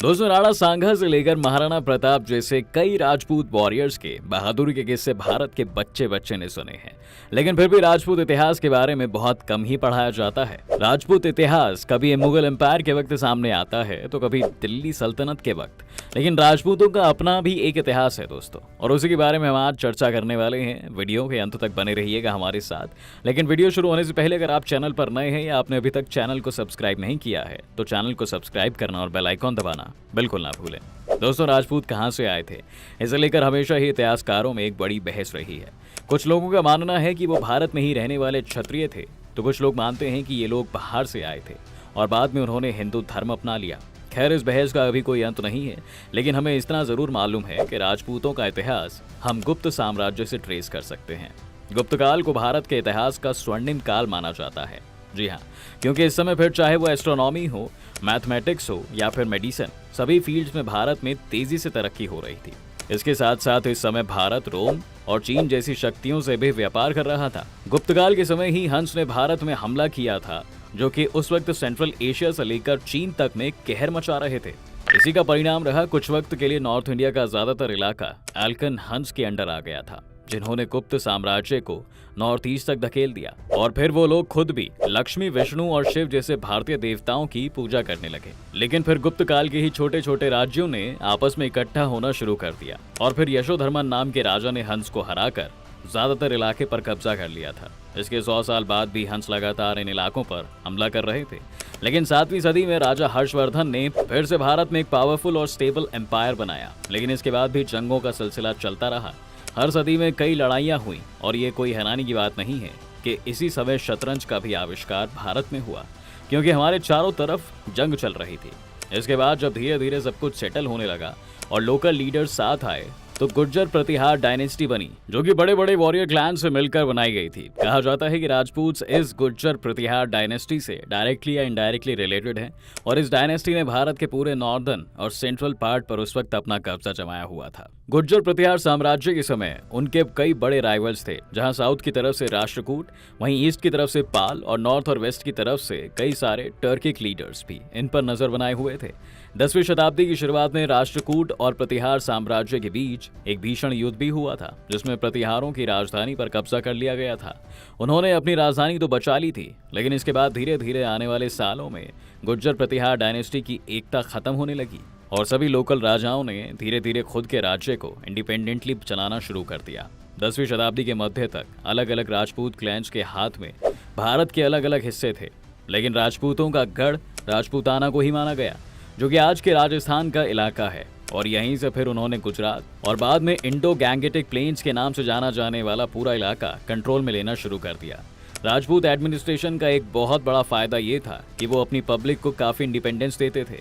दोस्तों, राणा सांगा से लेकर महाराणा प्रताप जैसे कई राजपूत वॉरियर्स के बहादुरी के किस्से भारत के बच्चे बच्चे ने सुने हैं, लेकिन फिर भी राजपूत इतिहास के बारे में बहुत कम ही पढ़ाया जाता है। राजपूत इतिहास कभी मुगल एम्पायर के वक्त सामने आता है तो कभी दिल्ली सल्तनत के वक्त, लेकिन राजपूतों का अपना भी एक इतिहास है दोस्तों, और उसी के बारे में हम आज चर्चा करने वाले हैं। वीडियो के अंत तक बने रहिएगा हमारे साथ। लेकिन वीडियो शुरू होने से पहले अगर आप चैनल पर नए हैं या आपने अभी तक चैनल को सब्सक्राइब नहीं किया है तो चैनल को सब्सक्राइब करना और बेल आइकॉन दबाना बिल्कुल ना भूलें। दोस्तों, राजपूत कहां से आए थे, इसे लेकर हमेशा ही इतिहासकारों में एक बड़ी बहस रही है। कुछ लोगों का मानना है कि वो भारत में ही रहने वाले क्षत्रिय थे, तो कुछ लोग मानते हैं कि ये लोग बाहर से आए थे और बाद में उन्होंने हिंदू धर्म अपना लिया। खैर, इस बहस का अभी कोई अंत नहीं है, लेकिन हमें इतना जरूर मालूम है कि राजपूतों का इतिहास हम गुप्त साम्राज्य से ट्रेस कर सकते हैं। गुप्त काल को भारत के इतिहास का स्वर्णिम काल माना जाता है। जी हाँ, क्योंकि इस समय फिर चाहे वो एस्ट्रोनॉमी हो, मैथमेटिक्स हो या फिर मेडिसिन, सभी फील्ड्स में भारत में तेजी से तरक्की हो रही थी। इसके साथ साथ इस समय भारत रोम और चीन जैसी शक्तियों से भी व्यापार कर रहा था। गुप्तकाल के समय ही हंस ने भारत में हमला किया था, जो कि उस वक्त सेंट्रल एशिया से लेकर चीन तक में कहर मचा रहे थे। इसी का परिणाम रहा कुछ वक्त के लिए नॉर्थ इंडिया का ज्यादातर इलाका एल्कन हंस के अंडर आ गया था, जिन्होंने गुप्त साम्राज्य को नॉर्थ ईस्ट तक धकेल दिया। और फिर वो लोग खुद भी लक्ष्मी, विष्णु और शिव जैसे भारतीय देवताओं की पूजा करने लगे। लेकिन फिर गुप्त काल के ही छोटे छोटे राज्यों ने आपस में इकट्ठा होना शुरू कर दिया और फिर यशोधर्मन नाम के राजा ने हंस को हराकर ज्यादातर इलाके पर कब्जा कर लिया था। इसके 100 साल बाद भी हंस लगातार इन इलाकों पर हमला कर रहे थे। लेकिन 7वीं सदी में राजा हर्षवर्धन ने फिर से भारत में एक पावरफुल और स्टेबल एम्पायर बनाया। लेकिन इसके बाद भी जंगों का सिलसिला चलता रहा। हर सदी में कई लड़ाइयां हुई और ये कोई हैरानी की बात नहीं है कि इसी समय शतरंज का भी आविष्कार भारत में हुआ, क्योंकि हमारे चारों तरफ जंग चल रही थी। इसके बाद जब धीरे धीरे सब कुछ सेटल होने लगा और लोकल लीडर्स साथ आए तो गुर्जर प्रतिहार डायनेस्टी बनी, जो कि बड़े बड़े वॉरियर क्लैन से मिलकर बनाई गई थी। कहा जाता है कि राजपूत इस गुर्जर प्रतिहार डायनेस्टी से डायरेक्टली या इनडायरेक्टली रिलेटेड है और इस डायनेस्टी ने भारत के पूरे नॉर्दर्न और सेंट्रल पार्ट पर उस वक्त अपना कब्जा जमाया हुआ था। गुर्जर प्रतिहार साम्राज्य के समय उनके कई बड़े राइवल्स थे, जहां साउथ की तरफ से राष्ट्रकूट, वहीं ईस्ट की तरफ से पाल और नॉर्थ और वेस्ट की तरफ से कई सारे टर्किक लीडर्स भी इन पर नजर बनाए हुए थे। 10वीं शताब्दी की शुरुआत में राष्ट्रकूट और प्रतिहार साम्राज्य के बीच एक भीषण युद्ध भी हुआ था, जिसमें प्रतिहारों की राजधानी पर कब्जा कर लिया गया था। उन्होंने अपनी राजधानी तो बचा ली थी, लेकिन इसके बाद धीरे धीरे आने वाले सालों में गुर्जर प्रतिहार डायनेस्टी की एकता खत्म होने लगी और सभी लोकल राजाओं ने धीरे धीरे खुद के राज्य को इंडिपेंडेंटली चलाना शुरू कर दिया। 10वीं शताब्दी के मध्य तक अलग अलग राजपूत क्लैंस के हाथ में भारत के अलग अलग हिस्से थे, लेकिन राजपूतों का गढ़ राजपूताना को ही माना गया, जो कि आज के राजस्थान का इलाका है। और यहीं से फिर उन्होंने गुजरात और बाद में इंडो गैंगेटिक प्लेन्स के नाम से जाना जाने वाला पूरा इलाका कंट्रोल में लेना शुरू कर दिया। राजपूत एडमिनिस्ट्रेशन का एक बहुत बड़ा फायदा ये था कि वो अपनी पब्लिक को काफी इंडिपेंडेंस देते थे,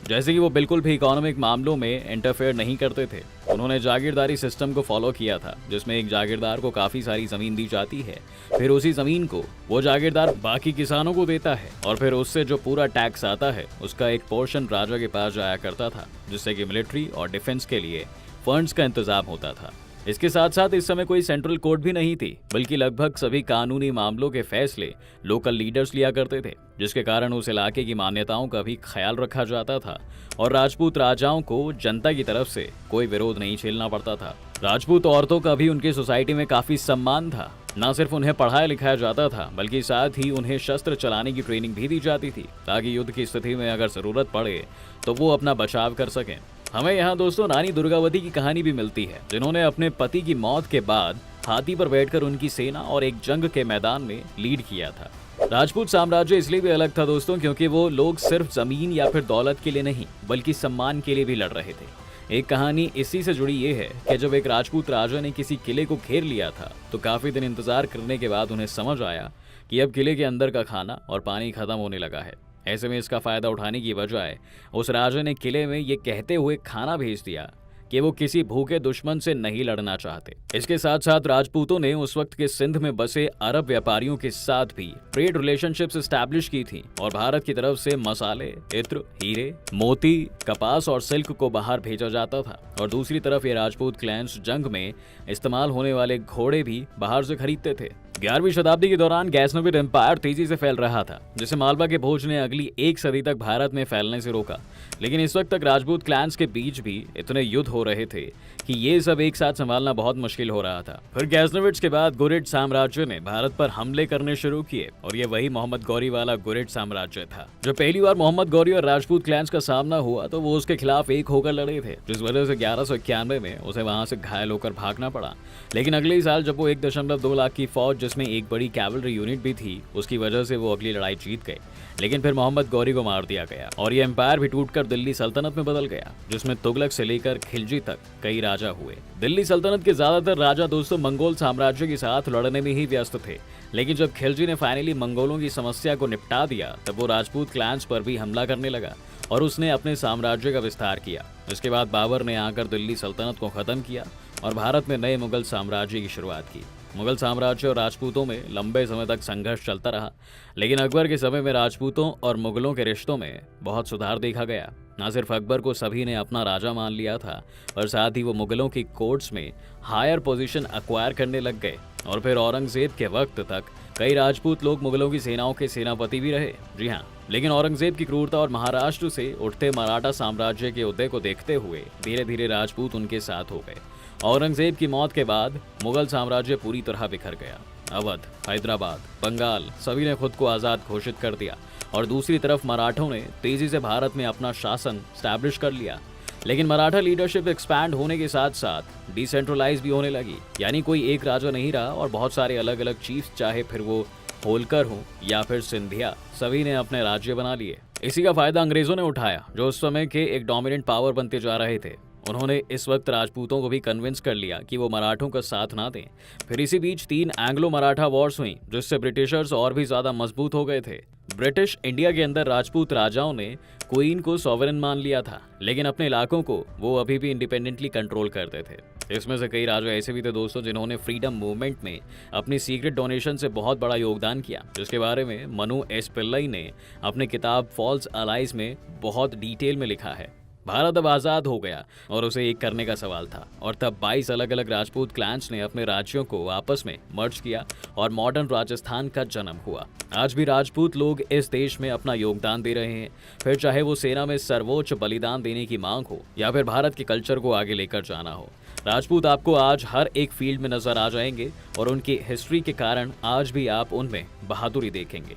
जैसे कि वो बिल्कुल भी इकोनॉमिक मामलों में इंटरफेयर नहीं करते थे। उन्होंने जागीरदारी सिस्टम को फॉलो किया था, जिसमें एक जागीरदार को काफी सारी जमीन दी जाती है, फिर उसी जमीन को वो जागीरदार बाकी किसानों को देता है और फिर उससे जो पूरा टैक्स आता है उसका एक पोर्शन राजा के पास जाया करता था, जिससे कि मिलिट्री और डिफेंस के लिए फंड्स का इंतजाम होता था। इसके साथ साथ इस समय कोई सेंट्रल कोर्ट भी नहीं थी, बल्कि लगभग सभी कानूनी मामलों के फैसले लोकल लीडर्स लिया करते थे, जिसके कारण उस इलाके की मान्यताओं का भी ख्याल रखा जाता था और राजपूत राजाओं को जनता की तरफ से कोई विरोध नहीं झेलना पड़ता था। राजपूत औरतों का भी उनकी सोसाइटी में काफी सम्मान था। न सिर्फ उन्हें पढ़ाया लिखाया जाता था, बल्कि साथ ही उन्हें शस्त्र चलाने की ट्रेनिंग भी दी जाती थी, ताकि युद्ध की स्थिति में अगर जरूरत पड़े तो वो अपना बचाव कर सकें। हमें यहाँ दोस्तों रानी दुर्गावती की कहानी भी मिलती है, जिन्होंने अपने पति की मौत के बाद हाथी पर बैठकर उनकी सेना और एक जंग के मैदान में लीड किया था। राजपूत साम्राज्य इसलिए भी अलग था दोस्तों, क्योंकि वो लोग सिर्फ जमीन या फिर दौलत के लिए नहीं, बल्कि सम्मान के लिए भी लड़ रहे थे। एक कहानी इसी से जुड़ी ये है कि जब एक राजपूत राजा ने किसी किले को घेर लिया था, तो काफी दिन इंतजार करने के बाद उन्हें समझ आया कि अब किले के अंदर का खाना और पानी खत्म होने लगा है। ऐसे में इसका फायदा उठाने की बजाय उस राजा ने किले में ये कहते हुए खाना भेज दिया कि वो किसी भूखे दुश्मन से नहीं लड़ना चाहते। इसके साथ साथ राजपूतों ने उस वक्त के सिंध में बसे अरब व्यापारियों के साथ भी ट्रेड रिलेशनशिप्स एस्टैब्लिश की थी और भारत की तरफ से मसाले, इत्र, हीरे, मोती, कपास और सिल्क को बाहर भेजा जाता था। और दूसरी तरफ ये राजपूत क्लैंस जंग में इस्तेमाल होने वाले घोड़े भी बाहर से खरीदते थे। 11वीं शताब्दी के दौरान गैसनविद एम्पायर तेजी से फैल रहा था, जिसे मालवा के भोज ने अगली एक सदी तक भारत में फैलने से रोका। लेकिन इस वक्त तक राजपूत क्लैंस के बीच भी इतने युद्ध हो रहे थे कि ये सब एक साथ संभालना बहुत मुश्किल हो रहा था। फिर गैसनविड्स के बाद गुरिड साम्राज्य ने भारत पर हमले करने शुरू किए और ये वही मोहम्मद गौरी वाला गुरिड साम्राज्य था। जब पहली बार मोहम्मद गौरी और राजपूत क्लैंस का सामना हुआ तो वो उसके खिलाफ एक होकर लड़े थे, जिस वजह से 1191 में उसे वहां से घायल होकर भागना पड़ा। लेकिन अगले ही साल जब वो 1.2 लाख की फौज, जिसमें एक बड़ी कैवलरी यूनिट भी थी, उसकी वजह से वो अगली लड़ाई जीत गए। लेकिन फिर मोहम्मद गौरी को मार दिया गया और ये एम्पायर भी टूटकर दिल्ली सल्तनत में बदल गया, जिसमें तुगलक से लेकर खिलजी तक कई राजा हुए। दिल्ली सल्तनत के ज्यादातर राजा दोस्तों मंगोल साम्राज्य के साथ लड़ने में ही व्यस्त थे। लेकिन जब खिलजी ने फाइनली मंगोलों की समस्या को निपटा दिया तब वो राजपूत क्लैंस पर भी हमला करने लगा और उसने अपने साम्राज्य का विस्तार किया। इसके बाद बाबर ने आकर दिल्ली सल्तनत को खत्म किया और भारत में नए मुगल साम्राज्य की शुरुआत की। मुगल साम्राज्य और राजपूतों में लंबे समय तक संघर्ष चलता रहा, लेकिन अकबर के समय में राजपूतों और मुगलों के रिश्तों में बहुत सुधार देखा गया। न सिर्फ अकबर को सभी ने अपना राजा मान लिया था, पर साथ ही वो मुगलों की कोर्ट्स में हायर पोजीशन एक्वायर करने लग गए। और फिर औरंगजेब के वक्त तक कई राजपूत लोग मुगलों की सेनाओं के सेनापति भी रहे। जी हाँ, लेकिन औरंगजेब की क्रूरता और महाराष्ट्र से उठते मराठा साम्राज्य के उदय को देखते हुए धीरे धीरे राजपूत उनके साथ हो गए। औरंगजेब की मौत के बाद मुगल साम्राज्य पूरी तरह बिखर गया। अवध, हैदराबाद, बंगाल सभी ने खुद को आज़ाद घोषित कर दिया और दूसरी तरफ मराठों ने तेजी से भारत में अपना शासन स्टैब्लिश कर लिया। लेकिन मराठा लीडरशिप एक्सपैंड होने के साथ साथ डिसेंट्रलाइज भी होने लगी, यानी कोई एक राजा नहीं रहा और बहुत सारे अलग अलग चीफ्स, चाहे फिर वो होलकर हो या फिर सिंधिया, सभी ने अपने राज्य बना लिए। इसी का फायदा अंग्रेजों ने उठाया, जो उस समय के एक डोमिनेंट पावर बनते जा रहे थे। उन्होंने इस वक्त राजपूतों को भी कन्विंस कर लिया कि वो मराठों का साथ ना दें। फिर इसी बीच 3 एंग्लो मराठा वॉर्स हुई, जिससे ब्रिटिशर्स और भी ज्यादा मजबूत हो गए थे। ब्रिटिश इंडिया के अंदर राजपूत राजाओं ने क्वीन को सॉवरेन मान लिया था, लेकिन अपने इलाकों को वो अभी भी इंडिपेंडेंटली कंट्रोल करते थे। इसमें से कई राजा ऐसे भी थे दोस्तों जिन्होंने फ्रीडम मूवमेंट में अपनी सीक्रेट डोनेशन से बहुत बड़ा योगदान किया, जिसके बारे में मनु एस पिल्लई ने अपनी किताब फॉल्स अलाइज में बहुत डिटेल में लिखा है। भारत अब आज़ाद हो गया और उसे एक करने का सवाल था, और तब 22 अलग अलग राजपूत क्लैंस ने अपने राज्यों को आपस में मर्ज किया और मॉडर्न राजस्थान का जन्म हुआ। आज भी राजपूत लोग इस देश में अपना योगदान दे रहे हैं, फिर चाहे वो सेना में सर्वोच्च बलिदान देने की मांग हो या फिर भारत के कल्चर को आगे लेकर जाना हो। राजपूत आपको आज हर एक फील्ड में नजर आ जाएंगे और उनकी हिस्ट्री के कारण आज भी आप उनमें बहादुरी देखेंगे।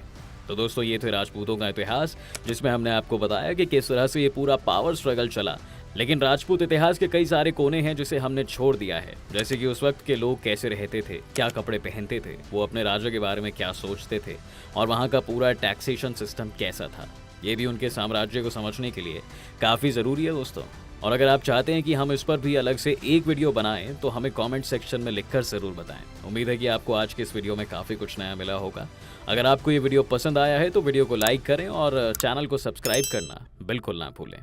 तो दोस्तों, ये थे राजपूतों का इतिहास, जिसमें हमने आपको बताया कि किस तरह से ये पूरा पावर स्ट्रगल चला। लेकिन राजपूत इतिहास के कई सारे कोने हैं जिसे हमने छोड़ दिया है, जैसे कि उस वक्त के लोग कैसे रहते थे, क्या कपड़े पहनते थे, वो अपने राज्य के बारे में क्या सोचते थे और वहाँ का पूरा टैक्सेशन सिस्टम कैसा था। ये भी उनके साम्राज्य को समझने के लिए काफ़ी ज़रूरी है दोस्तों। और अगर आप चाहते हैं कि हम इस पर भी अलग से एक वीडियो बनाएं तो हमें कमेंट सेक्शन में लिखकर ज़रूर बताएं। उम्मीद है कि आपको आज के इस वीडियो में काफ़ी कुछ नया मिला होगा। अगर आपको ये वीडियो पसंद आया है तो वीडियो को लाइक करें और चैनल को सब्सक्राइब करना बिल्कुल ना भूलें।